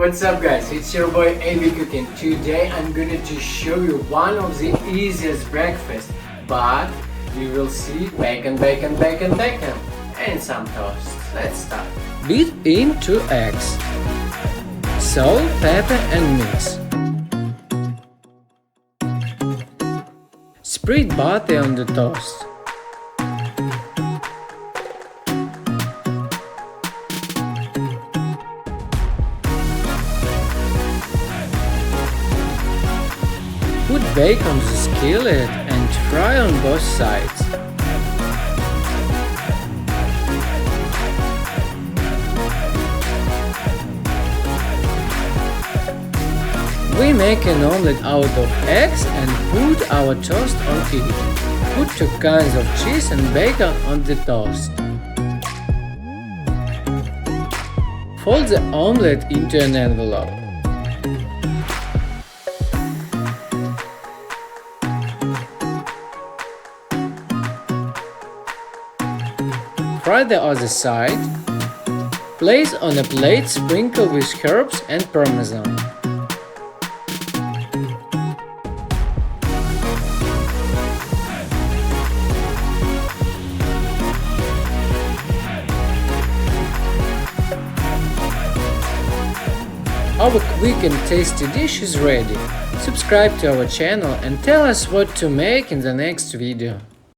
What's up guys, it's your boy AB Cooking. Today I'm going to show you one of the easiest breakfast, but you will see bacon and some toast. Let's start. Beat in 2 eggs, salt, pepper and mix. Spread butter on the toast. Put bacon on the skillet and fry on both sides. We make an omelette out of eggs and put our toast on it. Put 2 kinds of cheese and bacon on the toast. Fold the omelette into an envelope. Fry the other side. Place on a plate, sprinkle with herbs and parmesan. Our quick and tasty dish is ready. Subscribe to our channel and tell us what to make in the next video.